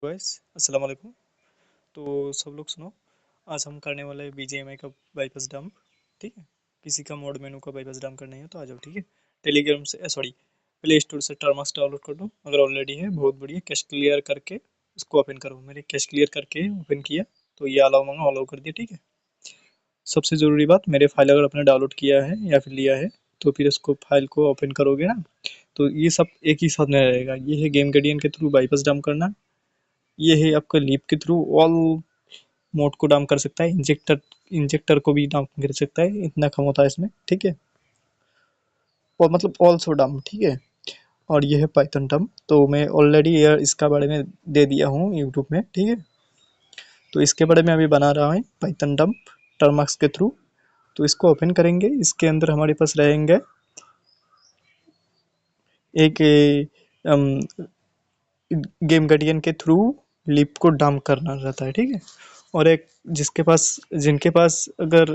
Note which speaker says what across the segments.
Speaker 1: Guys अस्सलाम वालेकुम। तो सब लोग सुनो, आज हम करने वाले हैं बीजीएमआई का बाईपास डंप। ठीक है, किसी का मोड मेनू का बाईपास डंप करना है तो आ जाओ। ठीक है, टेलीग्राम से सॉरी प्ले स्टोर से टर्मक्स डाउनलोड कर दो। अगर ऑलरेडी है बहुत बढ़िया, कैश क्लियर करके उसको ओपन करो। मैंने कैश क्लियर करके ओपन किया तो ये अलाउ मांगा, अलाउ कर दिया। ठीक है, सबसे ज़रूरी बात, मेरे फाइल अगर आपने डाउनलोड किया है या फिर लिया है तो फिर उसको फाइल को ओपन करोगे ना, तो ये सब एक ही साथ में रहेगा। ये है गेम गार्डियन के थ्रू बाईपास डंप करना, ये है आपका लीप के थ्रू ऑल मोड को डाउन कर सकता है, इंजेक्टर इंजेक्टर को भी डाउन कर सकता है, इतना कम होता है इसमें। ठीक है, और मतलब ऑल्सो डाउन। ठीक है, और ये है पाइथन डंप, तो मैं ऑलरेडी इसका बारे में दे दिया हूँ यूट्यूब में। ठीक है, तो इसके बारे में अभी बना रहा है पाइथन डंप टर्मक्स के थ्रू। तो इसको ओपन करेंगे, इसके अंदर हमारे पास रहेंगे एक गेम गार्डियन के थ्रू लिप को डंप करना रहता है। ठीक है, और एक जिनके पास अगर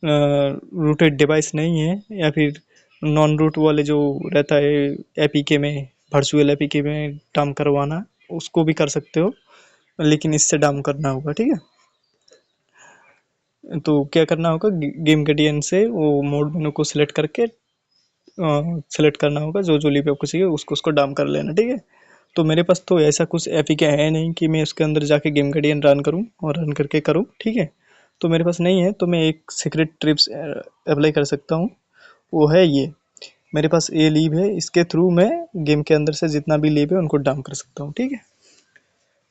Speaker 1: रूटेड डिवाइस नहीं है या फिर नॉन रूट वाले जो रहता है एपीके में, वर्चुअल एपीके में डंप करवाना, उसको भी कर सकते हो, लेकिन इससे डंप करना होगा। ठीक है, तो क्या करना होगा, गेम गार्डियन से वो मोड मेनू को सिलेक्ट करके सेलेक्ट करना होगा, जो जो लिप आपको चाहिए उसको उसको डाउन कर लेना। ठीक है, तो मेरे पास तो ऐसा कुछ एपीके है नहीं कि मैं उसके अंदर जाके गेम गार्डियन रन करूं और रन करके करूं। ठीक है, तो मेरे पास नहीं है, तो मैं एक सीक्रेट ट्रिप्स अप्लाई कर सकता हूं, वो है ये। मेरे पास ये लीव है, इसके थ्रू मैं गेम के अंदर से जितना भी लीव है उनको डाउन कर सकता हूँ। ठीक है,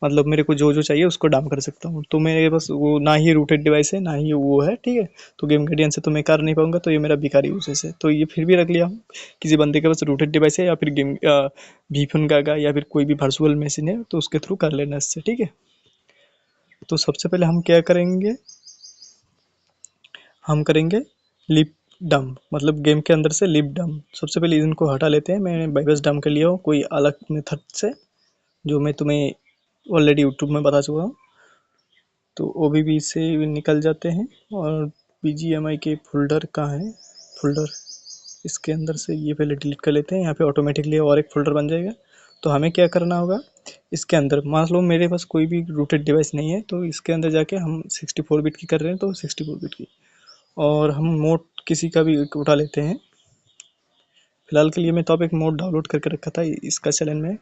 Speaker 1: मतलब मेरे को जो जो चाहिए उसको डाउन कर सकता हूँ। तो मेरे पास वो ना ही रूटेड डिवाइस है ना ही वो है। ठीक है, तो गेम गार्डियन से तो मैं कर नहीं पाऊंगा, तो ये मेरा बेकार यूजेस है। तो ये फिर भी रख लिया हूँ, किसी बंदे के पास रूटेड डिवाइस है या फिर गेम वीफोन का या फिर कोई भी वर्चुअल मशीन है तो उसके थ्रू कर लेना इससे। ठीक है, तो सबसे पहले हम क्या करेंगे, हम करेंगे लिप डंप, मतलब गेम के अंदर से लिप डंप। सबसे पहले इनको हटा लेते हैं, मैंने बाईपास डंप कर लिया हूँ कोई अलग मेथड से, जो मैं तुम्हें ऑलरेडी यूट्यूब में बता चुका हूँ। तो ओबीबी से निकल जाते हैं और बीजीएमआई के फोल्डर कहाँ है, फोल्डर इसके अंदर से ये पहले डिलीट कर लेते हैं। यहाँ पे ऑटोमेटिकली और एक फोल्डर बन जाएगा। तो हमें क्या करना होगा, इसके अंदर मान लो मेरे पास कोई भी रूटेड डिवाइस नहीं है, तो इसके अंदर जाके हम 64 बिट की कर रहे हैं तो 64 बिट की, और हम मोड किसी का भी उठा लेते हैं। फिलहाल के लिए मैं तो अब एक मोड डाउनलोड करके रखा था इसका चैनल में।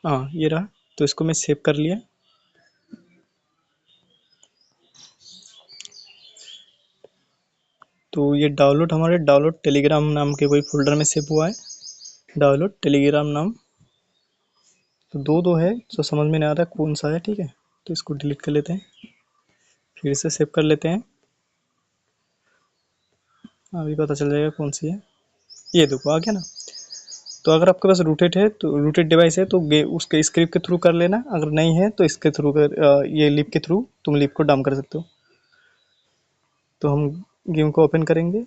Speaker 1: हाँ ये रहा, तो इसको मैं सेव कर लिया। तो ये डाउनलोड हमारे डाउनलोड टेलीग्राम नाम के कोई फोल्डर में सेव हुआ है, डाउनलोड टेलीग्राम नाम। तो दो दो है, तो समझ में नहीं आ रहा कौन सा है। ठीक है, तो इसको डिलीट कर लेते हैं, फिर से सेव कर लेते हैं, अभी पता चल जाएगा कौन सी है। ये देखो आ गया ना। तो अगर आपके पास रूटेड है तो रूटेड डिवाइस है तो उसके स्क्रिप्ट के थ्रू कर लेना, अगर नहीं है तो इसके थ्रू ये लिप के थ्रू तुम लिप को डाउन कर सकते हो। तो हम गेम को ओपन करेंगे,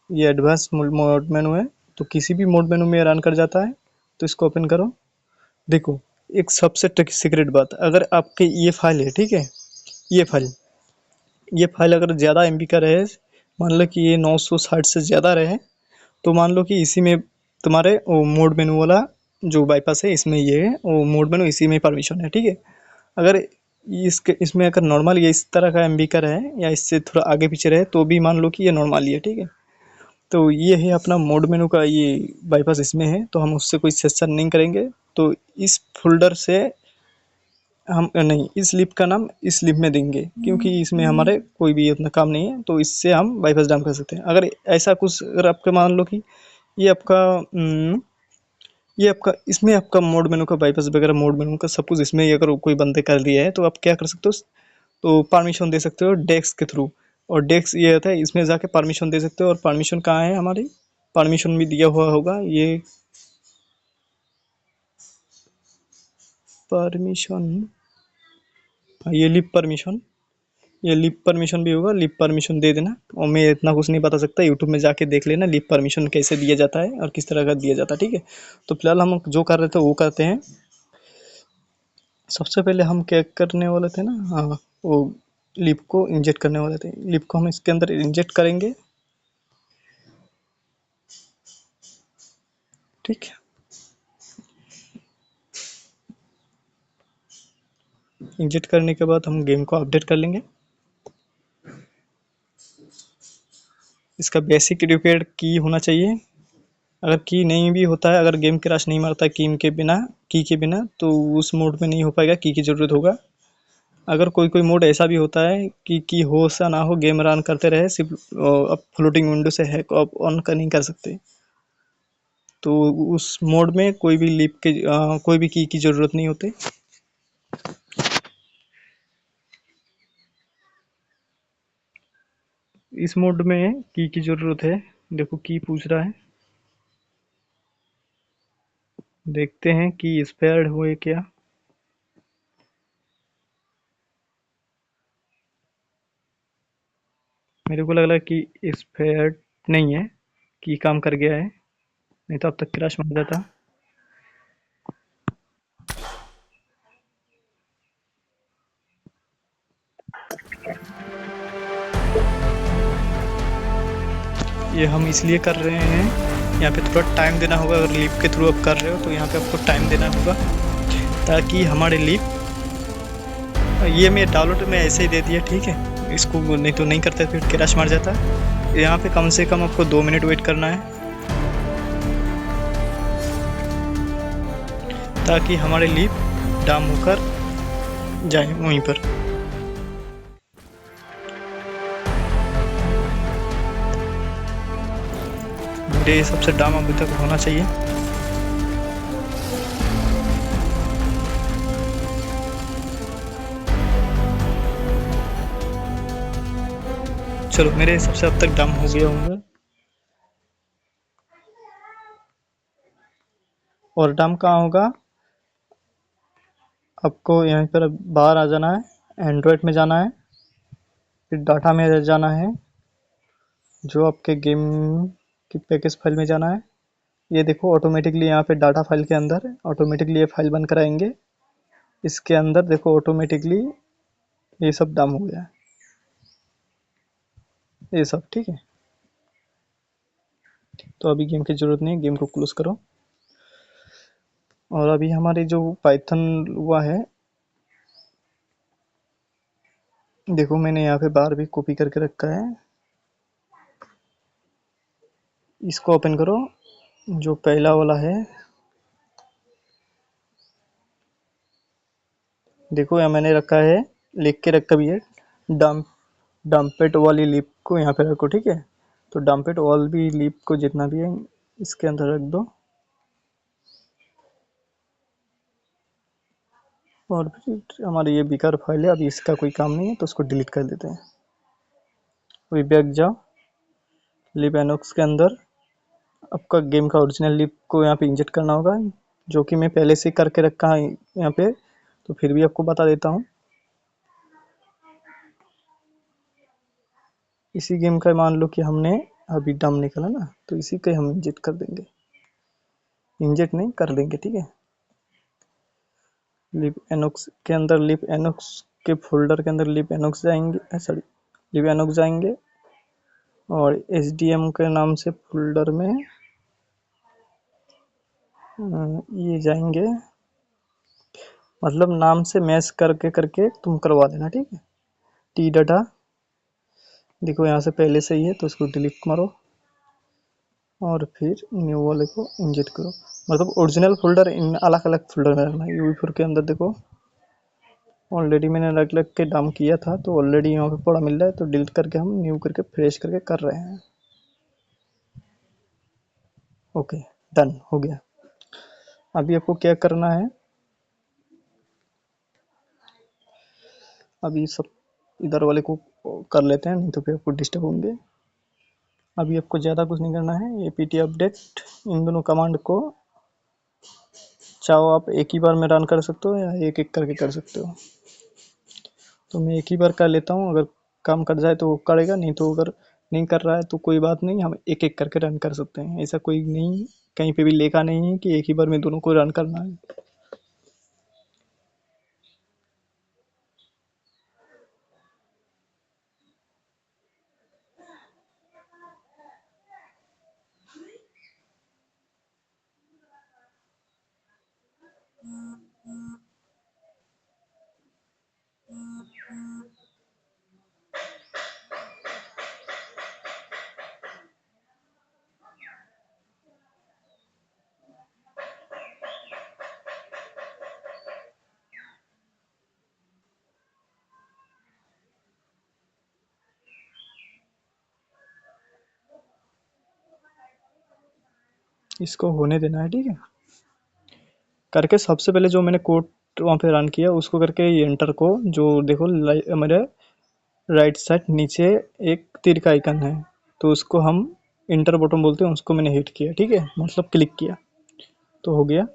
Speaker 1: ये एडवांस मोड मेनू है, तो किसी भी मोड मेनू में रन कर जाता है। तो इसको ओपन करो, देखो एक सबसे सीक्रेट बात, अगर आपके ये फाइल है, ठीक है, ये फाइल अगर ज़्यादा एमबी का रहे, मान लो कि ये 960 से ज़्यादा रहे, तो मान लो कि इसी में तुम्हारे वो मोड मेनू वाला जो बाईपास है इसमें ये है, वो मोड मेनू इसी में परमिशन है। ठीक है, अगर इसके इसमें अगर नॉर्मल ये इस तरह का एमबी का रहे या इससे थोड़ा आगे पीछे रहे तो भी मान लो कि ये नॉर्मल ही है। ठीक है, तो ये है अपना मोड मेनू का ये बाईपास इसमें है, तो हम उससे कोई सेशन नहीं करेंगे। तो इस फोल्डर से हम नहीं, इस लिप का नाम इस लिप में देंगे, क्योंकि इसमें हमारे कोई भी उतना काम नहीं है, तो इससे हम बाईपास डाउन कर सकते हैं। अगर ऐसा कुछ, अगर आपका मान लो कि ये आपका ये आपका इसमें आपका मोड मेनू का बाईपास वगैरह, मोड मेनू का सब कुछ इसमें ही अगर कोई बंदे कर दिया है, तो आप क्या कर सकते हो, तो परमिशन दे सकते हो डेक्स के थ्रू। और डेक्स ये होता है, इसमें जाके परमिशन दे सकते हो, और परमिशन कहाँ है हमारी, परमिशन भी दिया हुआ होगा ये परमिशन, ये लिप परमिशन, ये लिप परमिशन भी होगा, लिप परमिशन दे देना। और मैं इतना कुछ नहीं बता सकता, यूट्यूब में जाके देख लेना लिप परमिशन कैसे दिया जाता है और किस तरह का दिया जाता है। ठीक है, तो फिलहाल हम जो कर रहे थे वो करते हैं। सबसे पहले हम क्या करने वाले थे ना, हाँ, वो लिप को इंजेक्ट करने वाले थे। लिप को हम इसके अंदर इंजेक्ट करेंगे। ठीक है, इंजेक्ट करने के बाद हम गेम को अपडेट कर लेंगे। इसका बेसिक रिपेयर की होना चाहिए। अगर की नहीं भी होता है, अगर गेम क्रैश नहीं मारता की के बिना तो उस मोड में नहीं हो पाएगा, की ज़रूरत होगा। अगर कोई कोई मोड ऐसा भी होता है कि की हो सा ना हो, गेम रन करते रहे, सिर्फ अब फ्लोटिंग विंडो से हैक ऑफ ऑन कर नहीं कर सकते, तो उस मोड में कोई भी कोई भी की ज़रूरत नहीं होती। इस मोड में की ज़रूरत है। देखो की पूछ रहा है, देखते हैं कि एक्सपायर्ड हुए क्या। मेरे को लग रहा है कि एक्सपायर्ड नहीं है, कि काम कर गया है, नहीं तो अब तक क्रैश मार जाता। ये हम इसलिए कर रहे हैं, यहाँ पे थोड़ा टाइम देना होगा। अगर लीप के थ्रू आप कर रहे हो तो यहाँ पे आपको टाइम देना होगा, ताकि हमारे लीप, ये मैं डाउनलोड में ऐसे ही दे दिया, ठीक है। इसको नहीं तो नहीं करते, फिर क्रैश मार जाता है। यहाँ पे कम से कम आपको 2 मिनट वेट करना है, ताकि हमारे लीप डाम होकर जाए वहीं पर। मेरे सबसे डाम अभी तक होना चाहिए। चलो मेरे हिसाब से अब तक डाम हो गया होंगे। और डाम कहाँ होगा, आपको यहाँ पर बाहर आ जाना है, एंड्रॉयड में जाना है, फिर डाटा में जाना है, जो आपके गेम की पैकेज फाइल में जाना है। ये देखो ऑटोमेटिकली यहाँ पे डाटा फाइल के अंदर ऑटोमेटिकली ये फाइल बन कराएंगे। इसके अंदर देखो ऑटोमेटिकली ये सब डाउन हो गया है, ये सब ठीक है। तो अभी गेम की ज़रूरत नहीं है, गेम को क्लोज करो। और अभी हमारे जो पाइथन हुआ है, देखो मैंने यहाँ पे बार भी कॉपी करके रखा है। इसको ओपन करो, जो पहला वाला है। देखो यहाँ मैंने रखा है, लिख के रखा भी है, डंप डंपेट वाली लिप को यहाँ पे रखो, ठीक है। तो डंपेट ऑल भी लिप को जितना भी है इसके अंदर रख दो। और फिर हमारी ये बेकार फाइल है, अभी इसका कोई काम नहीं है, तो उसको डिलीट कर देते हैं। अभी बैक जाओ, लिप एनोक्स के अंदर आपका गेम का ओरिजिनल लिप को यहाँ पे इंजेक्ट करना होगा, जो कि मैं पहले से करके रखा है यहाँ पे, तो फिर भी आपको बता देता हूँ। इसी गेम का मान लो कि हमने अभी डम निकला ना, तो इसी के हम इंजेक्ट कर देंगे, इंजेक्ट नहीं कर देंगे, ठीक है। लिप एनोक्स के अंदर, लिप एनोक्स के फोल्डर के अंदर लिप एनोक्स जाएंगे, सॉरी लिप एनोक्स जाएंगे, और एच के नाम से फोल्डर में ये जाएंगे, मतलब नाम से मैच करके करके तुम करवा देना, ठीक है। टी डाटा देखो यहाँ से पहले से ही है, तो उसको डिलीट मारो और फिर न्यू वाले को इंजेक्ट करो। मतलब ओरिजिनल फोल्डर इन अलग अलग फोल्डर में रखना है। यूवी4 के अंदर देखो ऑलरेडी मैंने अलग अलग के डाउन किया था, तो ऑलरेडी यहाँ पे पड़ा मिल रहा है, तो डिलीट करके हम न्यू करके फ्रेश करके कर रहे हैं। ओके, डन हो गया। अभी आपको क्या करना है, अभी सब इधर वाले को कर लेते हैं, नहीं तो फिर आपको डिस्टर्ब होंगे। अभी आपको ज़्यादा कुछ नहीं करना है, ये पीटी अपडेट इन दोनों कमांड को चाहो आप एक ही बार में रन कर सकते हो, या एक एक करके कर सकते हो। तो मैं एक ही बार कर लेता हूँ, अगर काम कर जाए तो वो करेगा, नहीं तो अगर नहीं कर रहा है तो कोई बात नहीं, हम एक एक करके रन कर सकते हैं। ऐसा कोई नहीं, कहीं पे भी लिखा नहीं है कि एक ही बार में दोनों को रन करना है। इसको होने देना है, ठीक है। करके सबसे पहले जो मैंने कोड वहाँ पे रन किया उसको करके ये एंटर को, जो देखो मेरे राइट साइड नीचे एक तीर का आइकन है, तो उसको हम इंटर बटन बोलते हैं, उसको मैंने हिट किया, ठीक है, मतलब क्लिक किया तो हो गया।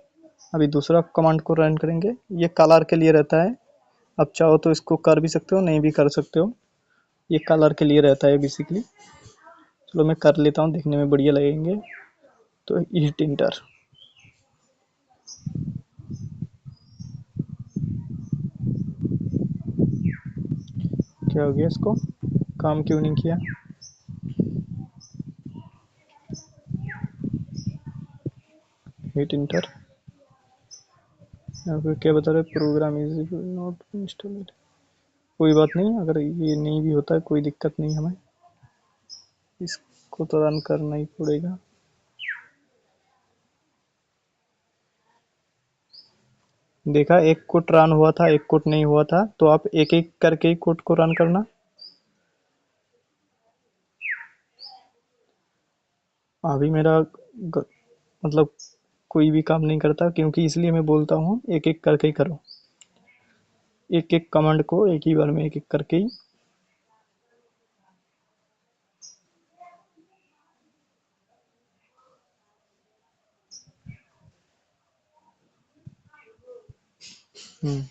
Speaker 1: अभी दूसरा कमांड को रन करेंगे। ये कलर के लिए रहता है, आप चाहो तो इसको कर भी सकते हो, नहीं भी कर सकते हो। ये कलर के लिए रहता है बेसिकली। चलो मैं कर लेता हूँ, देखने में बढ़िया लगेंगे। तो हिट इंटर। क्या हो गया, इसको काम क्यों नहीं किया? Hit inter. यहाँ पे क्या बता रहे, प्रोग्राम इज नॉट इंस्टॉल्ड। कोई बात नहीं, अगर ये नहीं भी होता है कोई दिक्कत नहीं हमें, इसको तो रन करना ही पड़ेगा। देखा, एक कोट रन हुआ था, एक कोट नहीं हुआ था, तो आप एक एक करके ही कोड को रन करना। अभी मेरा मतलब कोई भी काम नहीं करता, क्योंकि इसलिए मैं बोलता हूँ एक एक करके ही करो, एक एक कमांड को एक ही बार में एक एक करके ही। हम्म।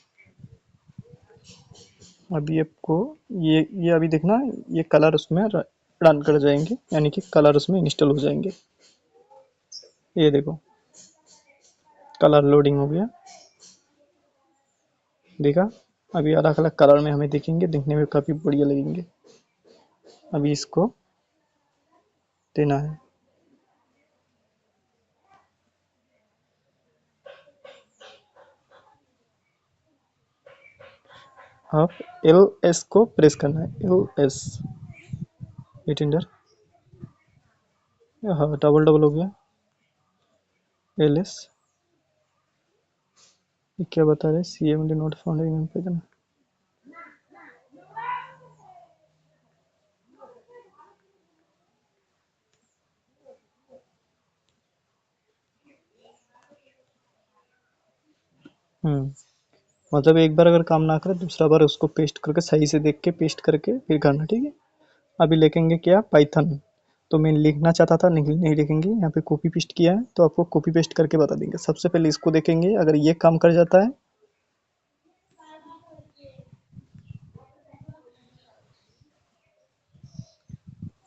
Speaker 1: अभी आपको ये अभी देखना, ये कलर उसमें रन कर जाएंगे, यानी कि कलर उसमें इंस्टॉल हो जाएंगे। ये देखो, कलर लोडिंग हो गया, देखा। अभी अलग अलग कलर में हमें दिखेंगे, दिखने में काफ़ी बढ़िया लगेंगे। अभी इसको देना है। आप एल एस को प्रेस करना है, एल एस, एट इंटर। हाँ, डबल डबल हो गया, एल एस। ये क्या बता रहे, C M D not found in Python. मतलब एक बार अगर काम ना करे, दूसरा बार उसको पेस्ट करके सही से देख के पेस्ट करके फिर करना, ठीक है। अभी लिखेंगे क्या, पाइथन। तो मैं लिखना चाहता था, नहीं नहीं लिखेंगे, यहाँ पे कॉपी पेस्ट किया है तो आपको कॉपी पेस्ट करके बता देंगे। सबसे पहले इसको देखेंगे, अगर ये काम कर जाता है,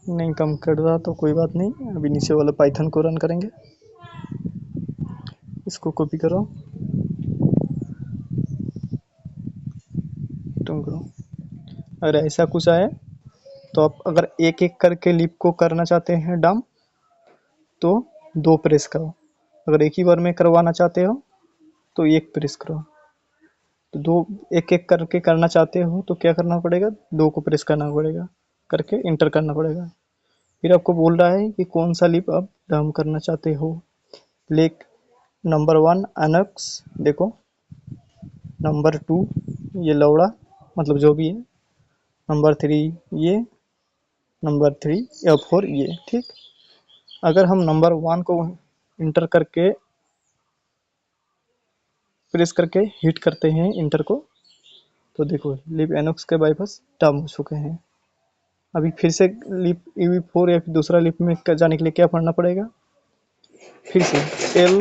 Speaker 1: नहीं काम कर रहा तो कोई बात नहीं। अभी नीचे वाला पाइथन को रन करेंगे, इसको कॉपी करो, तुम करो। अगर ऐसा कुछ आए तो आप अगर एक एक करके लिप को करना चाहते हैं डम, तो दो प्रेस करो। अगर एक ही बार में करवाना चाहते हो तो एक प्रेस करो। तो दो, एक एक करके करना चाहते हो तो क्या करना पड़ेगा, दो को प्रेस करना पड़ेगा, करके इंटर करना पड़ेगा। फिर आपको बोल रहा है कि कौन सा लिप आप डम करना चाहते हो। लेक नंबर वन अनक्स, देखो। नंबर टू ये लौड़ा, मतलब जो भी है। नंबर थ्री ये। नंबर थ्री या फोर ये, ठीक। अगर हम नंबर वन को इंटर करके प्रेस करके हिट करते हैं इंटर को, तो देखो लिप एनोक्स के बाईपास डम हो चुके हैं। अभी फिर से लिप ईवी फोर या फिर दूसरा लिप में जाने के लिए क्या पढ़ना पड़ेगा, फिर से एल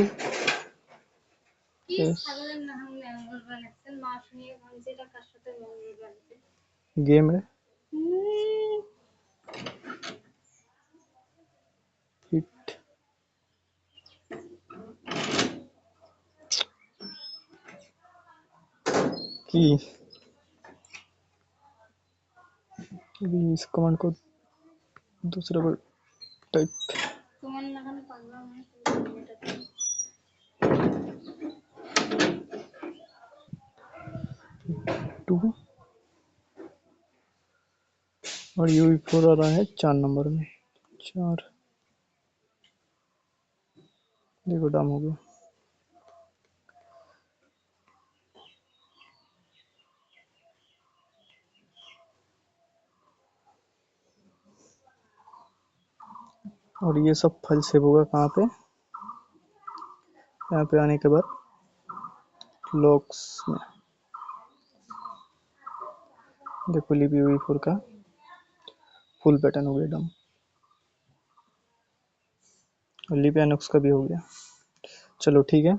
Speaker 1: एस गेम है, हिट की। अभी इस कमांड को दूसरा बार टाइप, टू, और यू फोर आ रहा है 4 नंबर में, 4। देखो डम हो गया। और ये सब फाइल सेव होगा कहाँ पे, यहाँ पे आने के बाद लॉक्स में देखो लिप यूवी4 का फुल पैटर्न हो गया डम, और लिप एनॉक्स का भी हो गया। चलो ठीक है।